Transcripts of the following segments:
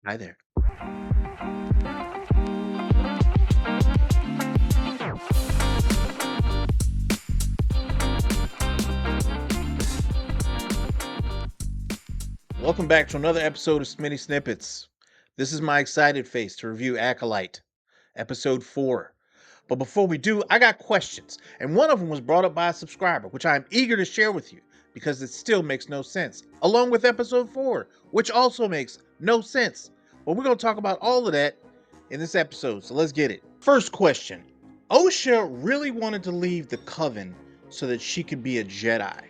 Hi there. Welcome back to another episode of Smitty Snippets. This is my excited face to review Acolyte, episode 4. But before we do, I got questions, and one of them was brought up by a subscriber, which I am eager to share with you because it still makes no sense, along with episode 4, which also makes no sense. But we're going to talk about all of that in this episode, so let's get it. First question. Osha really wanted to leave the Coven so that she could be a Jedi.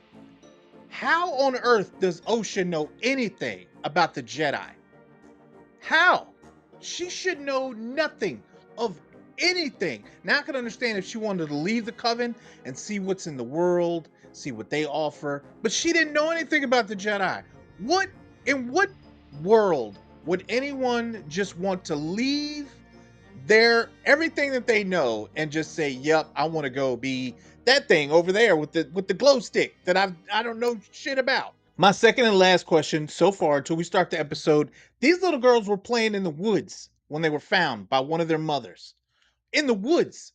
How on earth does Osha know anything about the Jedi? How? She should know nothing of anything. Now I can understand if she wanted to leave the Coven and see what's in the world, see what they offer, but she didn't know anything about the Jedi. In what world would anyone just want to leave their everything that they know and just say, "Yep, I want to go be that thing over there with the glow stick that I don't know shit about." My second and last question so far until we start the episode. These little girls were playing in the woods when they were found by one of their mothers. In the woods,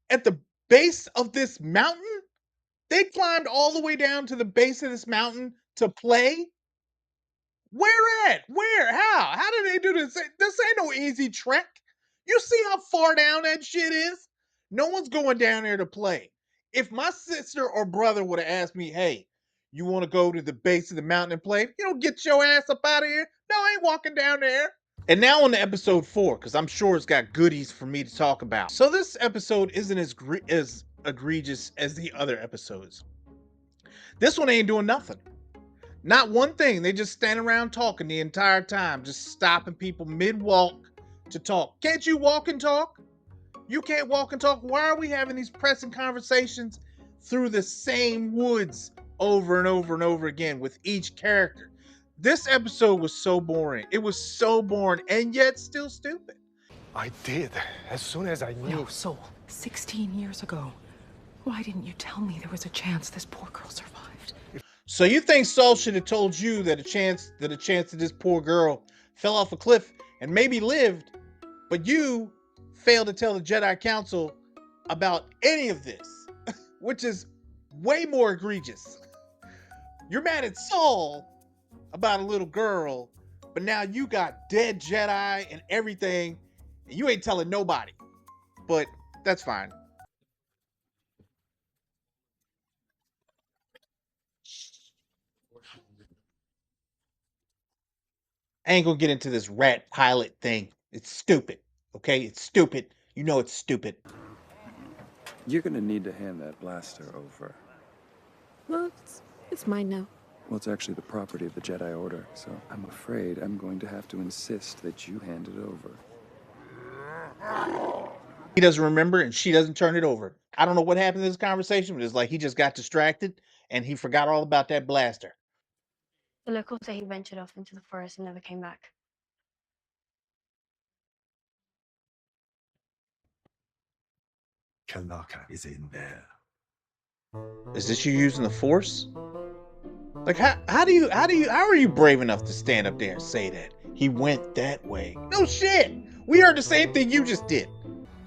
at the base of this mountain? They climbed all the way down to the base of this mountain to play? Where at? Where? How? How did they do this? This ain't no easy trek. You see how far down that shit is? No one's going down there to play. If my sister or brother would have asked me, hey, you want to go to the base of the mountain and play? You don't get your ass up out of here. No, I ain't walking down there. And now on to episode 4, because I'm sure it's got goodies for me to talk about. So this episode isn't as egregious as the other episodes. This one ain't doing nothing. Not one thing. They just stand around talking the entire time, just stopping people mid-walk to talk. Can't you walk and talk? You can't walk and talk. Why are we having these pressing conversations through the same woods over and over and over again with each character? This episode was so boring. It was so boring and yet still stupid. I did, as soon as I knew. No, Soul. 16 years ago. Why didn't you tell me there was a chance this poor girl survived? So you think Saul should have told you that a chance that this poor girl fell off a cliff and maybe lived, but you failed to tell the Jedi Council about any of this, which is way more egregious. You're mad at Saul about a little girl, but now you got dead Jedi and everything, and you ain't telling nobody. But that's fine. I ain't gonna get into this rat pilot thing. It's stupid. Okay? It's stupid. You know it's stupid. You're gonna need to hand that blaster over. Well, it's mine now. Well, it's actually the property of the Jedi Order, so I'm afraid I'm going to have to insist that you hand it over. He doesn't remember and she doesn't turn it over. I don't know what happened in this conversation, but it's like he just got distracted and he forgot all about that blaster. The locals say he ventured off into the forest and never came back. Kelnaka is in there. Is this you using the Force? Like how are you brave enough to stand up there and say that? He went that way. No shit. We heard the same thing you just did.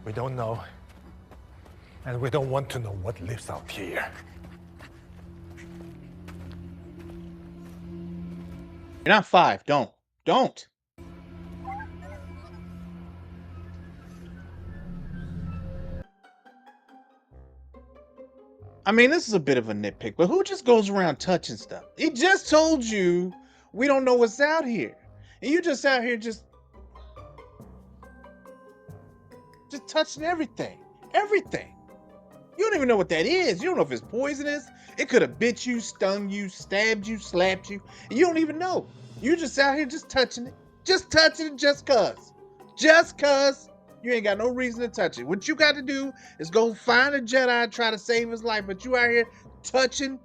We don't know. And we don't want to know what lives out here. You're not 5. Don't. I mean, this is a bit of a nitpick, but who just goes around touching stuff? He just told you we don't know what's out here. And you just out here just touching everything. Everything. You don't even know what that is. You don't know if it's poisonous. It could have bit you, stung you, stabbed you, slapped you. And you don't even know. You just out here just touching it. Just touching it just cuz. Just cuz. You ain't got no reason to touch it. What you got to do is go find a Jedi and try to save his life. But you out here touching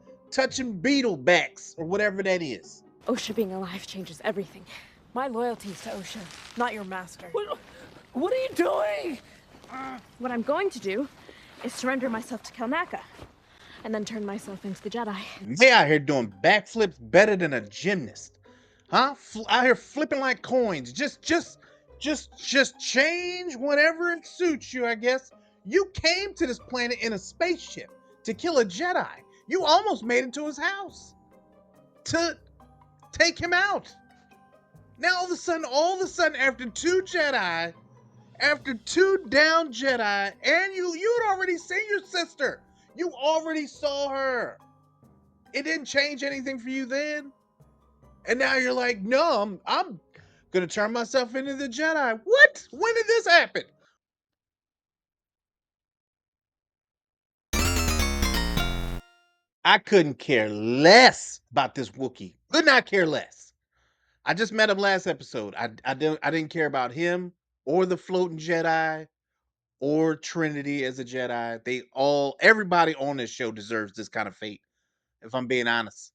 beetle backs or whatever that is. Osha being alive changes everything. My loyalty is to Osha, not your master. What are you doing? What I'm going to do is surrender myself to Kelnaka, and then turn myself into the Jedi. They out here doing backflips better than a gymnast. Huh? Out here flipping like coins. Just change whenever it suits you, I guess. You came to this planet in a spaceship to kill a Jedi. You almost made it to his house to take him out. Now all of a sudden, after two down Jedi, and you'd already seen your sister. You already saw her. It didn't change anything for you then. And now you're like, no, I'm gonna turn myself into the Jedi. What? When did this happen? I couldn't care less about this Wookiee. Could not care less. I just met him last episode. I didn't care about him or the floating Jedi or Trinity as a Jedi. Everybody on this show deserves this kind of fate, if I'm being honest.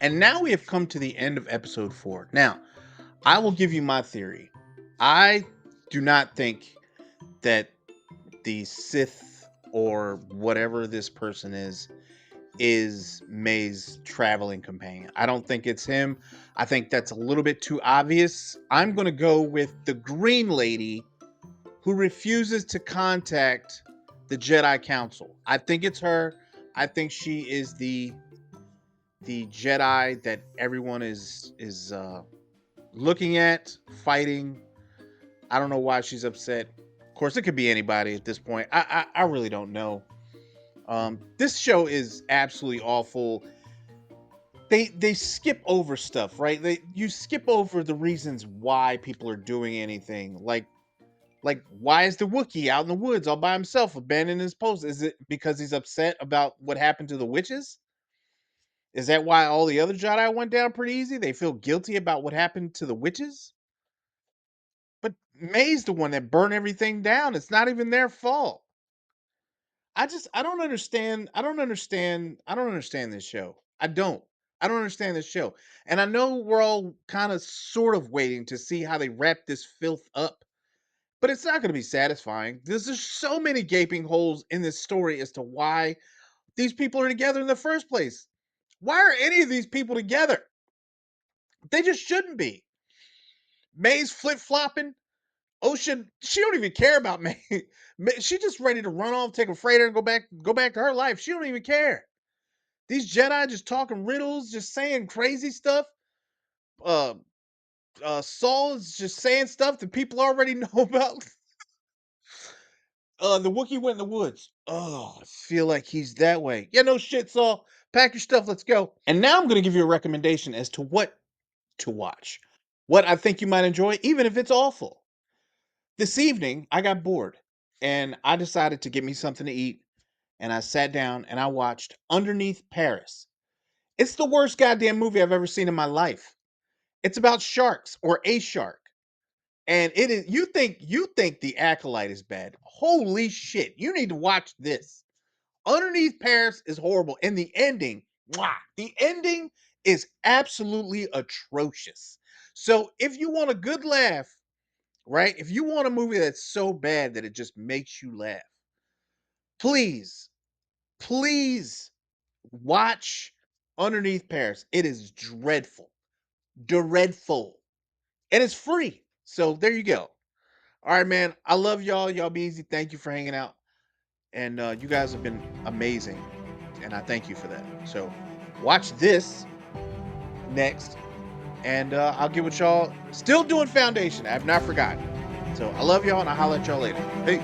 And now we have come to the end of episode 4. Now, I will give you my theory. I do not think that the Sith or whatever this person is May's traveling companion. I don't think it's him. I think that's a little bit too obvious. I'm going to go with the green lady who refuses to contact the Jedi Council. I think it's her. I think she is the Jedi that everyone is looking at, fighting. I don't know why she's upset. Of course, it could be anybody at this point. I really don't know. This show is absolutely awful. They skip over stuff, right? You skip over the reasons why people are doing anything. Like why is the Wookiee out in the woods all by himself, abandoning his post? Is it because he's upset about what happened to the witches? Is that why all the other Jedi went down pretty easy? They feel guilty about what happened to the witches? But May's the one that burned everything down. It's not even their fault. I don't understand. I don't understand this show. I don't understand this show. And I know we're all kind of sort of waiting to see how they wrap this filth up. But it's not going to be satisfying. There's just so many gaping holes in this story as to why these people are together in the first place. Why are any of these people together? They just shouldn't be. May's flip-flopping. Ocean, she don't even care about May. She just ready to run off, take a freighter, and go back to her life. She don't even care. These Jedi just talking riddles, just saying crazy stuff. Saul is just saying stuff that people already know about. The Wookiee went in the woods. Oh, I feel like he's that way. Yeah, no shit, Saul. Pack your stuff, let's go. And now I'm going to give you a recommendation as to what to watch. What I think you might enjoy, even if it's awful. This evening, I got bored, and I decided to get me something to eat, and I sat down and I watched Underneath Paris. It's the worst goddamn movie I've ever seen in my life. It's about sharks or a shark. And it is you think The Acolyte is bad. Holy shit. You need to watch this. Underneath Paris is horrible. And the ending, mwah, the ending is absolutely atrocious. So if you want a good laugh, right? If you want a movie that's so bad that it just makes you laugh, please, please watch Underneath Paris. It is dreadful. Dreadful. And it's free. So there you go. All right, man. I love y'all. Y'all be easy. Thank you for hanging out. And you guys have been amazing. And I thank you for that. So watch this next. And I'll get with y'all. Still doing Foundation. I have not forgotten. So I love y'all and I'll holler at y'all later. Peace.